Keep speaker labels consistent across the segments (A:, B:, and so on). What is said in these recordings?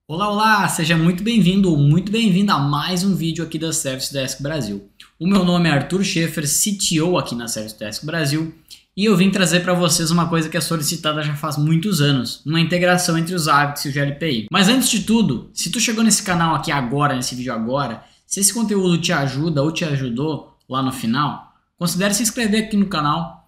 A: Olá, olá! Seja muito bem-vindo ou muito bem-vinda a mais um vídeo aqui da Service Desk Brasil. O meu nome é Arthur Schaefer, CTO aqui na Service Desk Brasil, e eu vim trazer para vocês uma coisa que é solicitada já faz muitos anos, uma integração entre os Zabbix e o GLPI. Mas antes de tudo, se tu chegou nesse canal aqui agora, nesse vídeo agora, se esse conteúdo te ajuda ou te ajudou lá no final, considere se inscrever aqui no canal.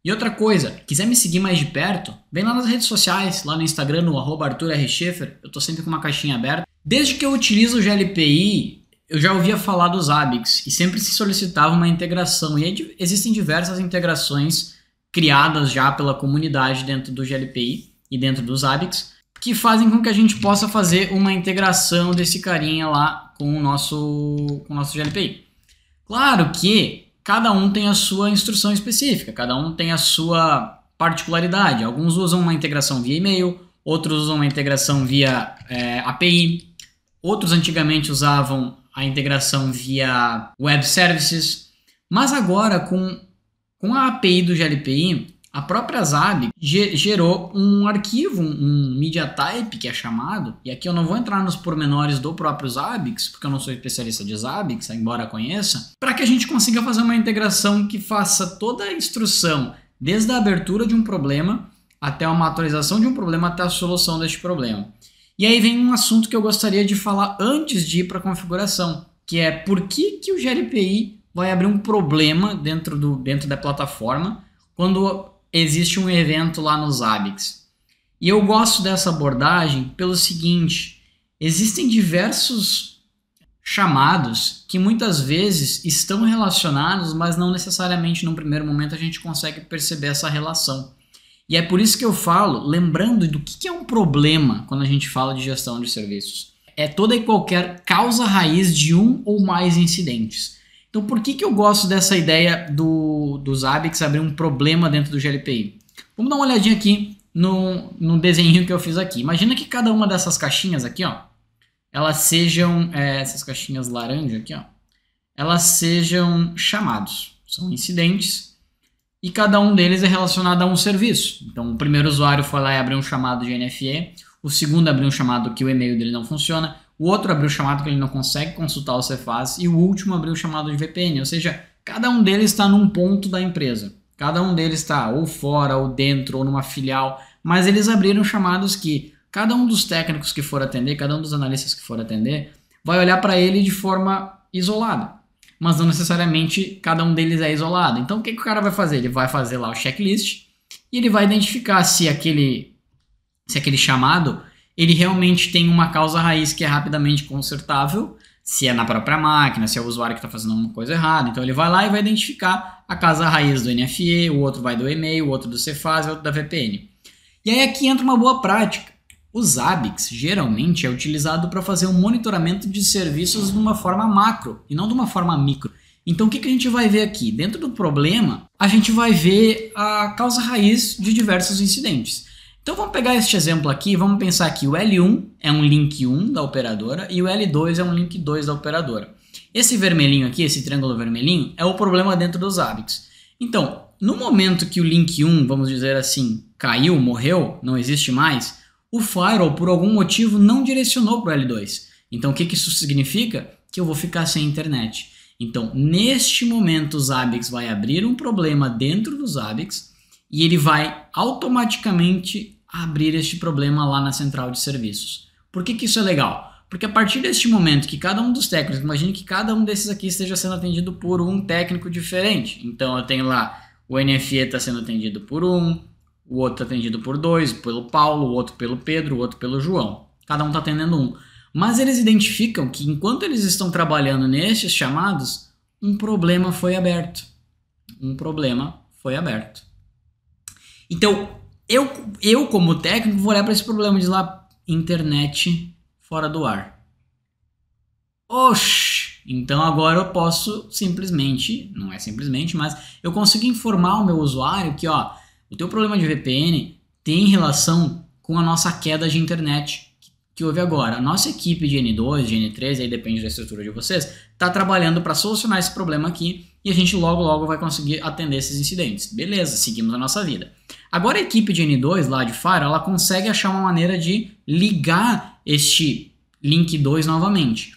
A: E outra coisa, quiser me seguir mais de perto, vem lá nas redes sociais, lá no Instagram, no @ArthurRSchaefer, eu tô sempre com uma caixinha aberta. Desde que eu utilizo o GLPI, eu já ouvia falar dos Zabbix e sempre se solicitava uma integração. E aí existem diversas integrações criadas já pela comunidade dentro do GLPI e dentro dos Zabbix, que fazem com que a gente possa fazer uma integração desse carinha lá com o nosso GLPI. Claro que cada um tem a sua instrução específica, cada um tem a sua particularidade. Alguns usam uma integração via e-mail, outros usam uma integração via API, outros antigamente usavam a integração via web services, mas agora com a API do GLPI, a própria Zabbix gerou um arquivo, um media type que é chamado, e aqui eu não vou entrar nos pormenores do próprio Zabbix, porque eu não sou especialista de Zabbix, embora conheça, para que a gente consiga fazer uma integração que faça toda a instrução, desde a abertura de um problema, até uma atualização de um problema, até a solução deste problema. E aí vem um assunto que eu gostaria de falar antes de ir para a configuração, que é por que o GLPI vai abrir um problema dentro da plataforma quando existe um evento lá nos Zabbix. E eu gosto dessa abordagem pelo seguinte: existem diversos chamados que muitas vezes estão relacionados, mas não necessariamente num primeiro momento a gente consegue perceber essa relação. E é por isso que eu falo, lembrando do que é um problema quando a gente fala de gestão de serviços. É toda e qualquer causa raiz de um ou mais incidentes. Então, por que eu gosto dessa ideia do Zabbix abrir um problema dentro do GLPI? Vamos dar uma olhadinha aqui no desenho que eu fiz aqui. Imagina que cada uma dessas caixinhas aqui, ó, elas sejam, essas caixinhas laranja aqui, ó, elas sejam chamados. São incidentes e cada um deles é relacionado a um serviço. Então, o primeiro usuário foi lá e abriu um chamado de NFE, o segundo abriu um chamado que o e-mail dele não funciona, o outro abriu o chamado que ele não consegue consultar o Cefaz e o último abriu o chamado de VPN, ou seja, cada um deles está num ponto da empresa. Cada um deles está ou fora, ou dentro, ou numa filial, mas eles abriram chamados que cada um dos técnicos que for atender, cada um dos analistas que for atender, vai olhar para ele de forma isolada, mas não necessariamente cada um deles é isolado. Então o que o cara vai fazer? Ele vai fazer lá o checklist e ele vai identificar se aquele chamado ele realmente tem uma causa raiz que é rapidamente consertável, se é na própria máquina, se é o usuário que está fazendo alguma coisa errada. Então ele vai lá e vai identificar a causa raiz do NFE, o outro vai do e-mail, o outro do Cefaz, o outro da VPN. E aí aqui entra uma boa prática. O Zabbix geralmente é utilizado para fazer um monitoramento de serviços de uma forma macro e não de uma forma micro. Então o que a gente vai ver aqui? Dentro do problema, a gente vai ver a causa raiz de diversos incidentes. Então vamos pegar este exemplo aqui, vamos pensar que o L1 é um link 1 da operadora e o L2 é um link 2 da operadora. Esse vermelhinho aqui, esse triângulo vermelhinho, é o problema dentro dos Zabbix. Então, no momento que o link 1, vamos dizer assim, caiu, morreu, não existe mais, o firewall por algum motivo não direcionou para o L2. Então o que isso significa? Que eu vou ficar sem internet. Então neste momento o Zabbix vai abrir um problema dentro do Zabbix e ele vai automaticamente abrir este problema lá na central de serviços. Por que isso é legal? Porque a partir deste momento que cada um dos técnicos, imagine que cada um desses aqui esteja sendo atendido por um técnico diferente. Então eu tenho lá o NFE está sendo atendido por um, o outro está atendido por dois, pelo Paulo, o outro pelo Pedro, o outro pelo João. Cada um está atendendo um. Mas eles identificam que enquanto eles estão trabalhando nestes chamados, um problema foi aberto. Um problema foi aberto. Então, eu como técnico vou olhar para esse problema de lá, internet fora do ar. Oxi! Então agora eu posso simplesmente, não é simplesmente, mas eu consigo informar o meu usuário que ó, o teu problema de VPN tem relação com a nossa queda de internet que houve agora. A nossa equipe de N2, de N3, aí depende da estrutura de vocês, está trabalhando para solucionar esse problema aqui e a gente logo vai conseguir atender esses incidentes. Beleza, seguimos a nossa vida. Agora a equipe de N2 lá de Fire, ela consegue achar uma maneira de ligar este link 2 novamente.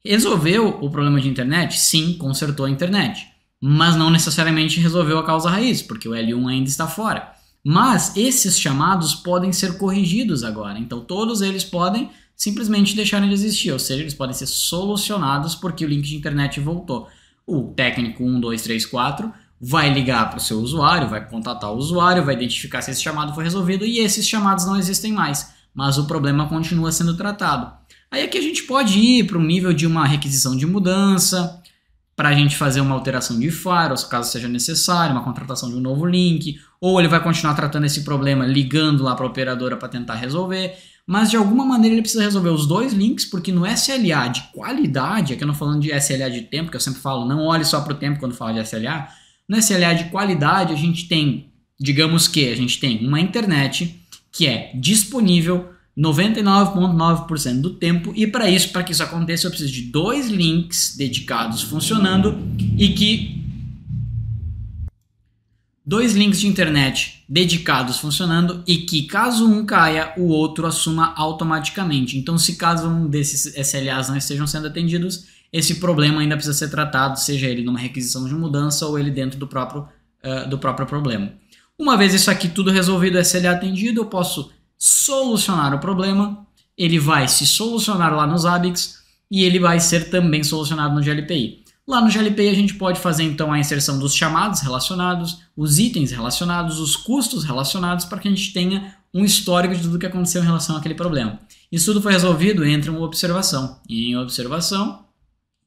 A: Resolveu o problema de internet? Sim, consertou a internet. Mas não necessariamente resolveu a causa raiz, porque o L1 ainda está fora. Mas esses chamados podem ser corrigidos agora. Então todos eles podem simplesmente deixarem de existir, ou seja, eles podem ser solucionados porque o link de internet voltou. O técnico 1, 2, 3, 4 vai ligar para o seu usuário, vai contatar o usuário, vai identificar se esse chamado foi resolvido e esses chamados não existem mais, mas o problema continua sendo tratado. Aí aqui a gente pode ir para um nível de uma requisição de mudança, para a gente fazer uma alteração de firewall, caso seja necessário, uma contratação de um novo link, ou ele vai continuar tratando esse problema ligando lá para a operadora para tentar resolver, mas de alguma maneira ele precisa resolver os dois links, porque no SLA de qualidade, aqui eu não estou falando de SLA de tempo, que eu sempre falo, não olhe só para o tempo quando fala de SLA, no SLA de qualidade a gente tem, digamos que a gente tem uma internet que é disponível 99,9% do tempo, e para que isso aconteça eu preciso de dois links dedicados funcionando e que dois links de internet dedicados funcionando e que caso um caia, o outro assuma automaticamente. Então se caso um desses SLAs não estejam sendo atendidos, esse problema ainda precisa ser tratado, seja ele numa requisição de mudança ou ele dentro do próprio problema. Uma vez isso aqui tudo resolvido, o SLA atendido, eu posso solucionar o problema, ele vai se solucionar lá nos ABICs e ele vai ser também solucionado no GLPI. Lá no GLPI a gente pode fazer então a inserção dos chamados relacionados, os itens relacionados, os custos relacionados, para que a gente tenha um histórico de tudo que aconteceu em relação àquele problema. Isso tudo foi resolvido entre uma observação. Em observação,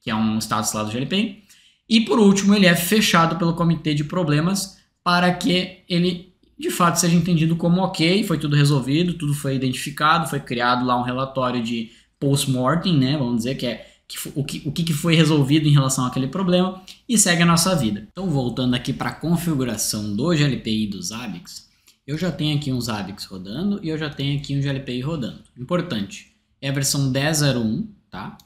A: que é um status lá do GLPI, e por último ele é fechado pelo comitê de problemas para que ele de fato seja entendido como ok, foi tudo resolvido, tudo foi identificado, foi criado lá um relatório de post-mortem, né, vamos dizer que é o que foi resolvido em relação àquele problema e segue a nossa vida. Então voltando aqui para a configuração do GLPI dos ABICs, eu já tenho aqui uns ABICs rodando e eu já tenho aqui um GLPI rodando. Importante, é a versão 10.01, tá?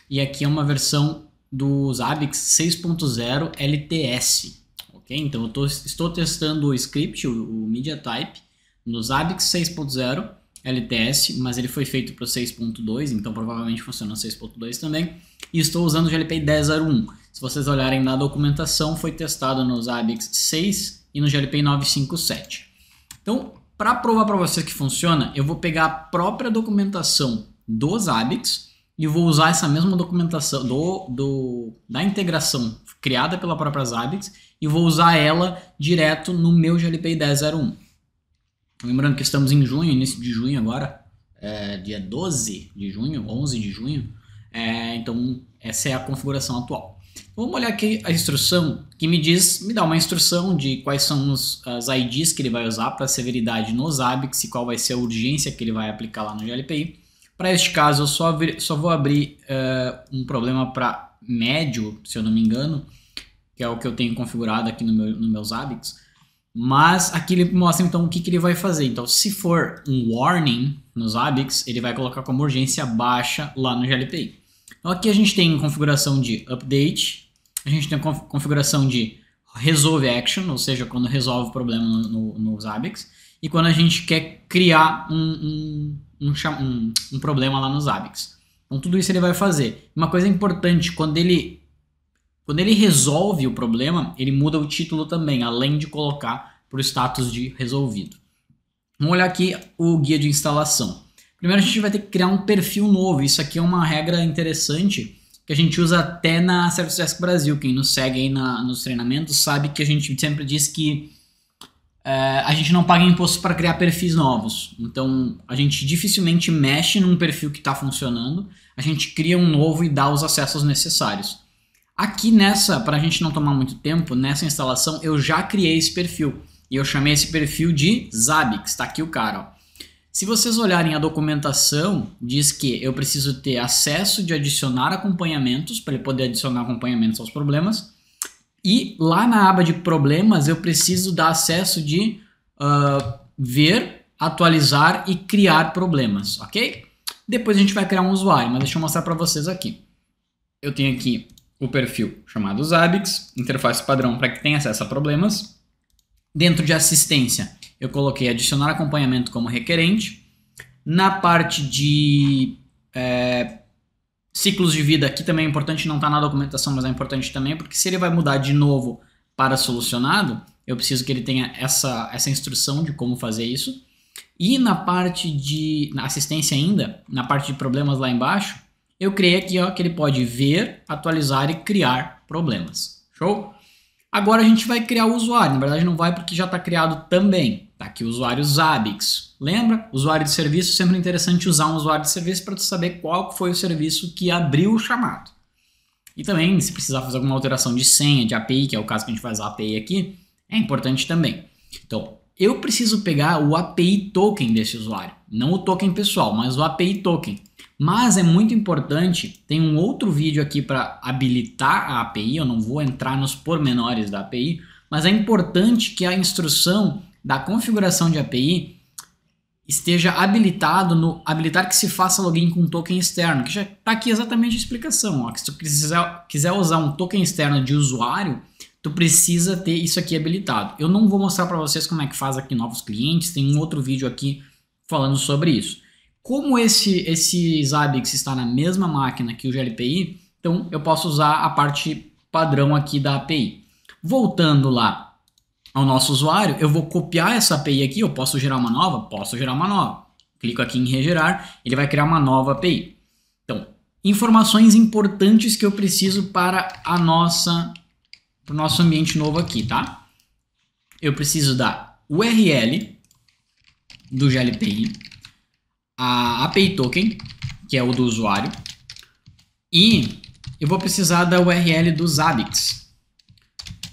A: E aqui é uma versão dos ABICs 6.0 LTS. Okay? Então eu estou testando o script, o MediaType, nos ABICs 6.0 LTS, mas ele foi feito para o 6.2, então provavelmente funciona no 6.2 também. E estou usando o GLPI 10.01. Se vocês olharem na documentação, foi testado nos ABICs 6 e no GLPI 957. Então, para provar para vocês que funciona, eu vou pegar a própria documentação dos ABICs e vou usar essa mesma documentação da integração criada pela própria ABICs e vou usar ela direto no meu GLPI 10.01. Lembrando que estamos em junho, início de junho agora, dia 12 de junho, 11 de junho, então essa é a configuração atual. Vamos olhar aqui a instrução que me dá uma instrução de quais são as IDs que ele vai usar para severidade nos ABICs e qual vai ser a urgência que ele vai aplicar lá no GLPI. Para este caso eu só vou abrir um problema para médio, se eu não me engano, que é o que eu tenho configurado aqui nos meus ABICs. Mas aqui ele mostra então o que ele vai fazer. Então se for um warning nos ABICs, ele vai colocar como urgência baixa lá no GLPI. Então aqui a gente tem configuração de update, a gente tem configuração de resolve action, ou seja, quando resolve o problema nos ABICs, e quando a gente quer criar um problema lá nos ABICs. Então tudo isso ele vai fazer. Uma coisa importante, quando ele resolve o problema, ele muda o título também, além de colocar para o status de resolvido. Vamos olhar aqui o guia de instalação. Primeiro a gente vai ter que criar um perfil novo. Isso aqui é uma regra interessante que a gente usa até na Service Desk Brasil. Quem nos segue aí nos treinamentos sabe que a gente sempre diz que a gente não paga imposto para criar perfis novos. Então a gente dificilmente mexe num perfil que está funcionando. A gente cria um novo e dá os acessos necessários. Aqui para a gente não tomar muito tempo, nessa instalação eu já criei esse perfil. E eu chamei esse perfil de Zabbix. Está aqui o cara, ó. Se vocês olharem a documentação, diz que eu preciso ter acesso de adicionar acompanhamentos, para ele poder adicionar acompanhamentos aos problemas. E lá na aba de problemas eu preciso dar acesso de ver, atualizar e criar problemas, ok? Depois a gente vai criar um usuário, mas deixa eu mostrar para vocês aqui. Eu tenho aqui o perfil chamado Zabbix, interface padrão para que tenha acesso a problemas. Dentro de assistência, eu coloquei adicionar acompanhamento como requerente. Na parte de ciclos de vida, aqui também é importante, não está na documentação, mas é importante também, porque se ele vai mudar de novo para solucionado, eu preciso que ele tenha essa instrução de como fazer isso. E na parte de assistência ainda, na parte de problemas lá embaixo, eu criei aqui ó, que ele pode ver, atualizar e criar problemas. Show? Agora a gente vai criar o usuário. Na verdade não vai porque já está criado também. Tá aqui o usuário Zabbix. Lembra? Usuário de serviço, sempre interessante usar um usuário de serviço para tu saber qual foi o serviço que abriu o chamado. E também, se precisar fazer alguma alteração de senha, de API, que é o caso que a gente faz a API aqui, é importante também. Então, eu preciso pegar o API token desse usuário. Não o token pessoal, mas o API token. Mas é muito importante, tem um outro vídeo aqui para habilitar a API, eu não vou entrar nos pormenores da API, mas é importante que a instrução da configuração de API esteja habilitado no habilitar que se faça login com um token externo, que já está aqui exatamente a explicação. Ó, que se tu quiser usar um token externo de usuário, tu precisa ter isso aqui habilitado. Eu não vou mostrar para vocês como é que faz aqui novos clientes, tem um outro vídeo aqui falando sobre isso. Como esse Zabbix está na mesma máquina que o GLPI, então eu posso usar a parte padrão aqui da API. Voltando lá ao nosso usuário, eu vou copiar essa API aqui, eu posso gerar uma nova? Posso gerar uma nova. Clico aqui em regerar, ele vai criar uma nova API. Então, informações importantes que eu preciso para o nosso ambiente novo aqui, tá? Eu preciso da URL do GLPI, a API token, que é o do usuário, e eu vou precisar da URL do Zabbix.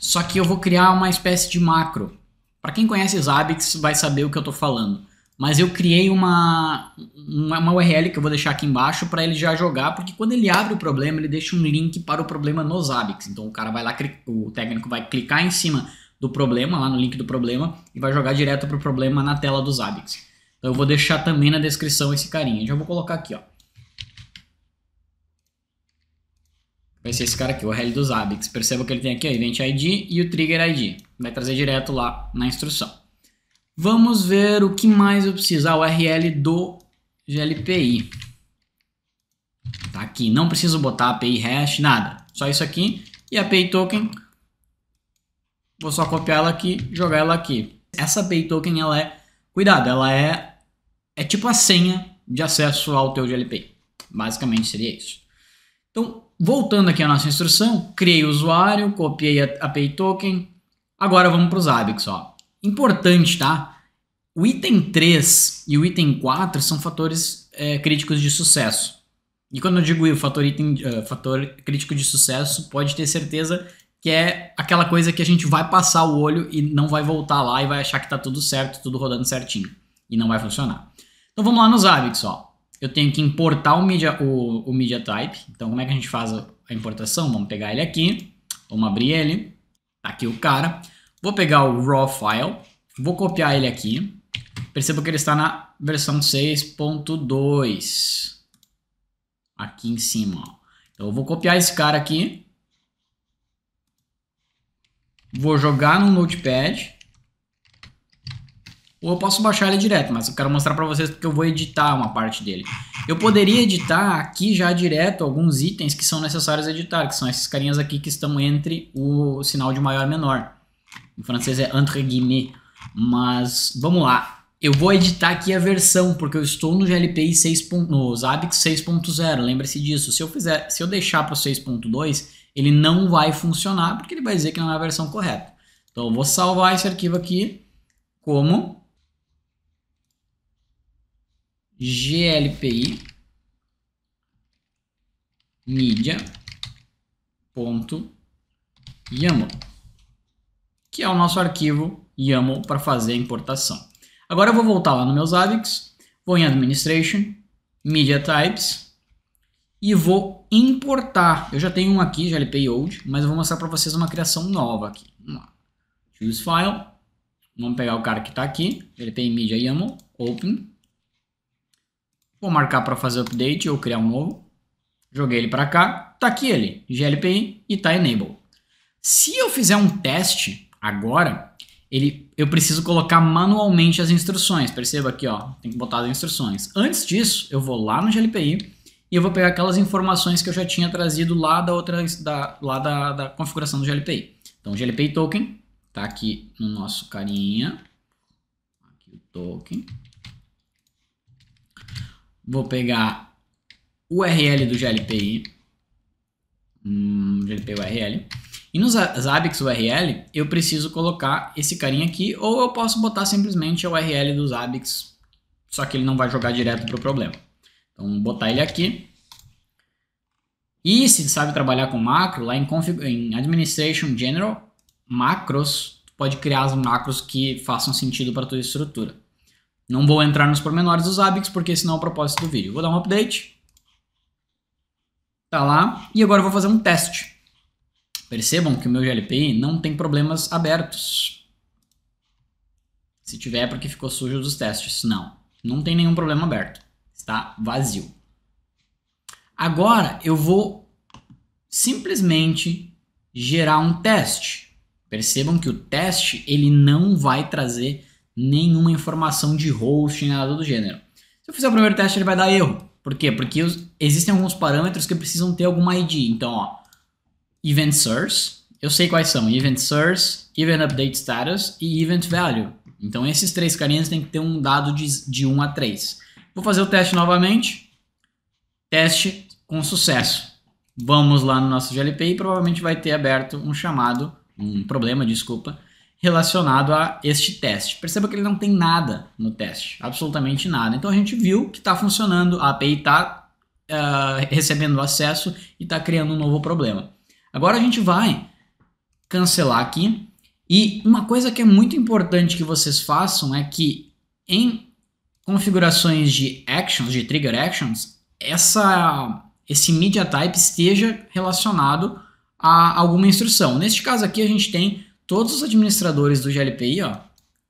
A: Só que eu vou criar uma espécie de macro. Para quem conhece Zabbix vai saber o que eu estou falando. Mas eu criei uma URL que eu vou deixar aqui embaixo para ele já jogar, porque quando ele abre o problema, ele deixa um link para o problema no Zabbix. Então o cara vai lá, o técnico vai clicar em cima do problema, lá no link do problema, e vai jogar direto para o problema na tela do Zabbix. Então eu vou deixar também na descrição esse carinha. Já vou colocar aqui, ó. Vai ser esse cara aqui, o URL do Zabbix. Perceba que ele tem aqui o Event ID e o Trigger ID. Vai trazer direto lá na instrução. Vamos ver o que mais eu preciso. A URL do GLPI. Tá aqui. Não preciso botar API hash, nada. Só isso aqui. E a API token. Vou só copiar ela aqui e jogar ela aqui. Essa API token, ela é... Cuidado, ela é tipo a senha de acesso ao teu GLPI. Basicamente seria isso. Então, voltando aqui à nossa instrução, criei o usuário, copiei a API token. Agora vamos para os Zabbix, ó. Importante, tá? O item 3 e o item 4 são fatores críticos de sucesso. E quando eu digo fator crítico de sucesso, pode ter certeza que é aquela coisa que a gente vai passar o olho e não vai voltar lá e vai achar que está tudo certo, tudo rodando certinho. E não vai funcionar. Então vamos lá nos Zabbix, ó. Eu tenho que importar o media type. Então como é que a gente faz a importação? Vamos pegar ele aqui. Vamos abrir ele. Tá aqui o cara. Vou pegar o raw file. Vou copiar ele aqui. Perceba que ele está na versão 6.2. Aqui em cima, ó. Então eu vou copiar esse cara aqui. Vou jogar no Notepad. Ou eu posso baixar ele direto, mas eu quero mostrar para vocês porque eu vou editar uma parte dele. Eu poderia editar aqui já direto alguns itens que são necessários editar, que são esses carinhas aqui que estão entre o sinal de maior e menor. Em francês é entre guillemets. Mas vamos lá. Eu vou editar aqui a versão, porque eu estou no GLPI 6. No Zabbix 6.0. Lembre-se disso. Se eu deixar para o 6.2, ele não vai funcionar, porque ele vai dizer que não é a versão correta. Então eu vou salvar esse arquivo aqui como glpi media.yaml, que é o nosso arquivo YAML para fazer a importação. Agora eu vou voltar lá no meu Zabbix, vou em Administration, Media Types e vou importar. Eu já tenho um aqui, GLPI Old, mas eu vou mostrar para vocês uma criação nova aqui. Vamos lá. Choose File. Vamos pegar o cara que está aqui, GLPI Media YAML, Open. Vou marcar para fazer update ou criar um novo. Joguei ele para cá. Tá aqui ele, GLPI e tá Enable. Se eu fizer um teste agora, eu preciso colocar manualmente as instruções. Perceba aqui, ó, tem que botar as instruções. Antes disso, eu vou lá no GLPI e eu vou pegar aquelas informações que eu já tinha trazido lá da configuração do GLPI. Então, o GLPI token tá aqui no nosso carinha. Aqui o token. Vou pegar o URL do GLPI. GLPI URL. E nos Zabbix URL, eu preciso colocar esse carinha aqui, ou eu posso botar simplesmente a URL do Zabbix, só que ele não vai jogar direto para o problema. Então, vou botar ele aqui. E se sabe trabalhar com macro, lá em Administration General, macros, pode criar as macros que façam sentido para a tua estrutura. Não vou entrar nos pormenores dos Zabbix, porque senão é o propósito do vídeo. Vou dar um update. Tá lá. E agora eu vou fazer um teste. Percebam que o meu GLPI não tem problemas abertos. Se tiver é porque ficou sujo dos testes. Não tem nenhum problema aberto. Está vazio. Agora eu vou simplesmente gerar um teste. Percebam que o teste ele não vai trazer nenhuma informação de host, nada do gênero. Se eu fizer o primeiro teste ele vai dar erro. Por quê? Porque existem alguns parâmetros que precisam ter alguma ID. Então, ó, Event Source, eu sei quais são, Event Source, Event Update Status e Event Value. Então esses três carinhas tem que ter um dado de 1 a 3. Vou fazer o teste novamente, teste com sucesso. Vamos lá no nosso GLPI e provavelmente vai ter aberto um problema, relacionado a este teste. Perceba que ele não tem nada no teste, absolutamente nada. Então a gente viu que está funcionando, a API está recebendo acesso e está criando um novo problema. Agora a gente vai cancelar aqui. E uma coisa que é muito importante que vocês façam é que em configurações de actions, de trigger actions, esse media type esteja relacionado a alguma instrução. Neste caso aqui a gente tem todos os administradores do GLPI, ó,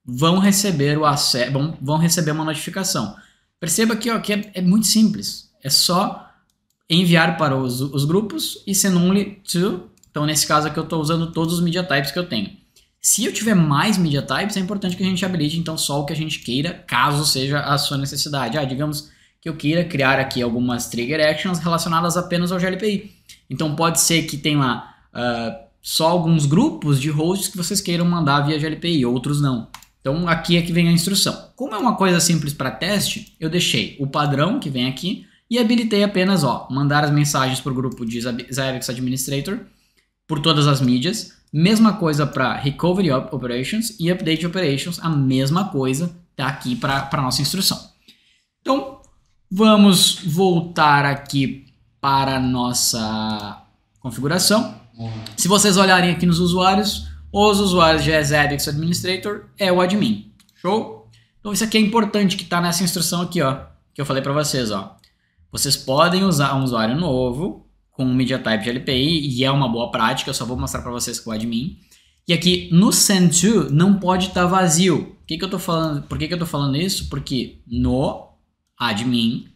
A: vão receber uma notificação. Perceba aqui, ó, que é muito simples. É só enviar para os grupos e send only to. Então, nesse caso aqui, eu estou usando todos os media types que eu tenho. Se eu tiver mais media types, é importante que a gente habilite então só o que a gente queira, caso seja a sua necessidade. Digamos que eu queira criar aqui algumas trigger actions relacionadas apenas ao GLPI. Então, pode ser que tenha lá só alguns grupos de hosts que vocês queiram mandar via GLPI, outros não. Então, aqui é que vem a instrução. Como é uma coisa simples para teste, eu deixei o padrão que vem aqui e habilitei apenas, ó, mandar as mensagens para o grupo de Zabbix Administrator por todas as mídias. Mesma coisa para Recovery Operations e Update Operations, a mesma coisa tá aqui para a nossa instrução. Então, vamos voltar aqui para a nossa configuração. Se vocês olharem aqui nos usuários, os usuários de Zabbix Administrator é o admin. Show? Então, isso aqui é importante que está nessa instrução aqui, ó, que eu falei para vocês, ó. Vocês podem usar um usuário novo com um media type de LPI e é uma boa prática, eu só vou mostrar para vocês com o admin. E aqui no send to não pode estar vazio. Por que eu tô falando isso? Porque no admin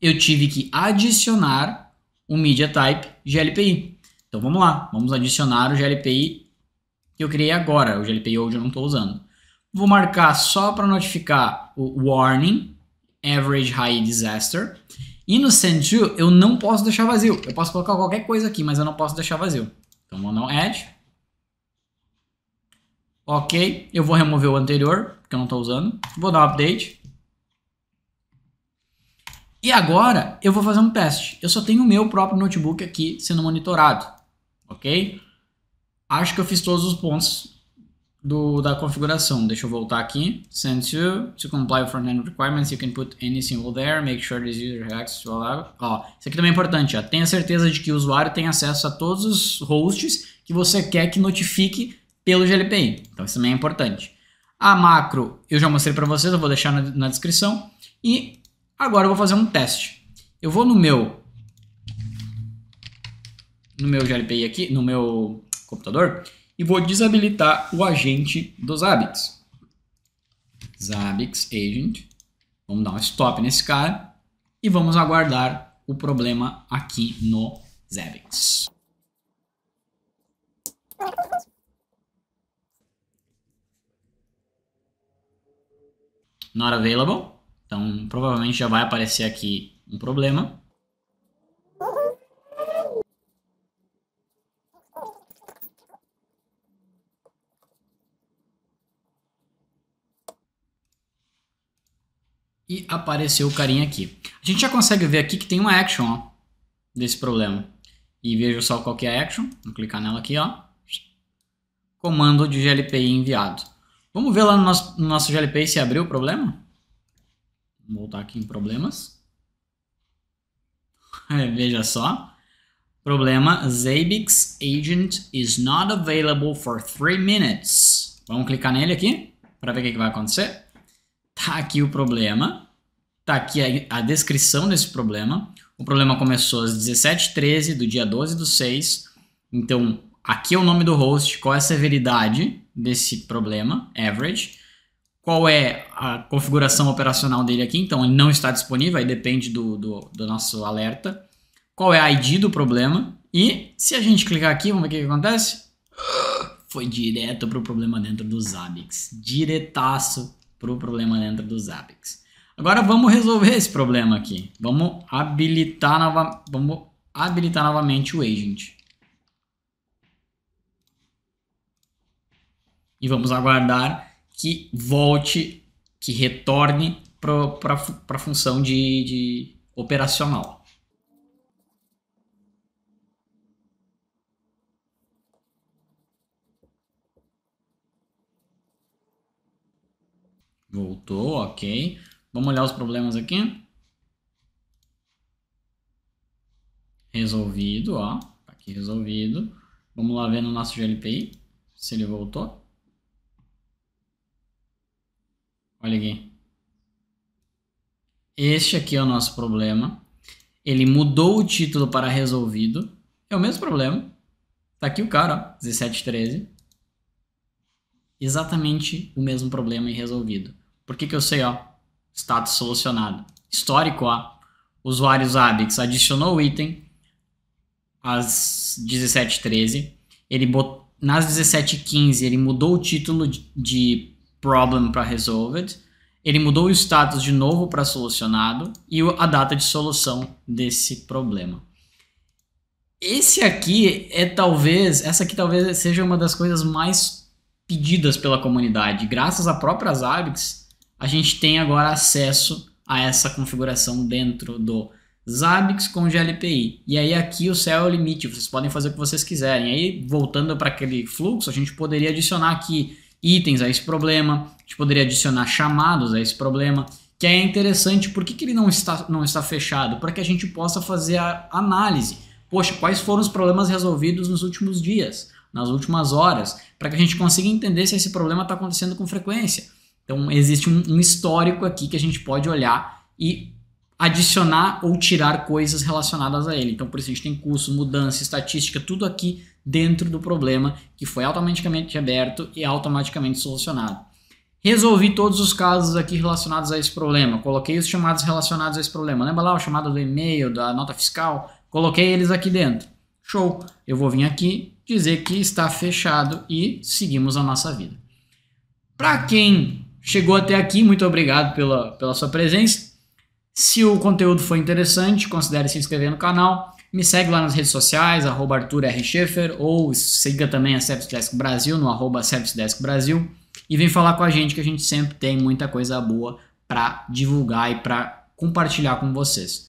A: eu tive que adicionar um media type GLPI. Então vamos lá, vamos adicionar o GLPI que eu criei agora, o GLPI hoje eu não estou usando. Vou marcar só para notificar o warning, average high disaster. E no send to eu não posso deixar vazio. Eu posso colocar qualquer coisa aqui, mas eu não posso deixar vazio. Então vou dar um add. Ok, eu vou remover o anterior, porque eu não estou usando. Vou dar um update. E agora eu vou fazer um teste. Eu só tenho o meu próprio notebook aqui sendo monitorado. Ok? Acho que eu fiz todos os pontos da configuração. Deixa eu voltar aqui. Send to comply with front-end requirements. You can put any symbol there. Make sure this user has access to all. Ó, isso aqui também é importante. Ó. Tenha certeza de que o usuário tem acesso a todos os hosts que você quer que notifique pelo GLPI. Então isso também é importante. A macro eu já mostrei para vocês. Eu vou deixar na descrição. E agora eu vou fazer um teste. Eu vou no meu GLPI aqui, no meu computador, e vou desabilitar o agente do Zabbix. Zabbix Agent. Vamos dar um stop nesse cara e vamos aguardar o problema aqui no Zabbix. not available. Então, provavelmente já vai aparecer aqui um problema. E apareceu o carinha aqui. A gente já consegue ver aqui que tem uma action, ó, desse problema. E veja só qual que é a action. Vou clicar nela aqui, ó. Comando de GLPI enviado. Vamos ver lá no nosso GLPI se abriu o problema? Vou voltar aqui em problemas. Veja só. Problema: Zabbix agent is not available for 3 minutes. Vamos clicar nele aqui para ver o que vai acontecer. Tá aqui o problema. Tá aqui a descrição desse problema. O problema começou às 17h13 do dia 12/6. Então, aqui é o nome do host, qual é a severidade desse problema, average. Qual é a configuração operacional dele aqui, então ele não está disponível, aí depende do nosso alerta. Qual é a ID do problema. E se a gente clicar aqui, vamos ver o que acontece. Foi direto para o problema dentro do Zabbix. Diretaço para o problema dentro do Zabbix. Agora vamos resolver esse problema aqui. Vamos habilitar novamente o agent. E vamos aguardar que volte, que retorne para a função de operacional. Voltou, ok. Vamos olhar os problemas aqui. Resolvido, ó. Tá aqui resolvido. Vamos lá ver no nosso GLPI se ele voltou. Olha aqui. Este aqui é o nosso problema. Ele mudou o título para resolvido. É o mesmo problema. Tá aqui o cara, ó, 17h13. Exatamente o mesmo problema e resolvido. Por que eu sei, ó? Status solucionado. Histórico, ó. Usuário Zabbix adicionou o item às 17h13. Nas 17h15 ele mudou o título de problem para resolved. Ele mudou o status de novo para solucionado e a data de solução desse problema. Essa aqui talvez seja uma das coisas mais pedidas pela comunidade. Graças à própria Zabbix, a gente tem agora acesso a essa configuração dentro do Zabbix com GLPI. E aí aqui o céu é o limite, vocês podem fazer o que vocês quiserem. Aí voltando para aquele fluxo, a gente poderia adicionar aqui itens a esse problema, a gente poderia adicionar chamados a esse problema, que é interessante. Por que ele não está fechado? Para que a gente possa fazer a análise. Poxa, quais foram os problemas resolvidos nos últimos dias, nas últimas horas, para que a gente consiga entender se esse problema está acontecendo com frequência. Então existe um histórico aqui que a gente pode olhar e adicionar ou tirar coisas relacionadas a ele. Então por isso a gente tem curso, mudança, estatística, tudo aqui dentro do problema que foi automaticamente aberto e automaticamente solucionado. Resolvi todos os casos aqui relacionados a esse problema. Coloquei os chamados relacionados a esse problema. Lembra lá o chamado do e-mail, da nota fiscal? Coloquei eles aqui dentro. Show! Eu vou vir aqui dizer que está fechado e seguimos a nossa vida. Para quem chegou até aqui, muito obrigado pela sua presença. Se o conteúdo foi interessante, considere se inscrever no canal. Me segue lá nas redes sociais, @ArthurRScheffer, ou siga também a Service Desk Brasil no @Service Desk Brasil. E vem falar com a gente que a gente sempre tem muita coisa boa para divulgar e para compartilhar com vocês.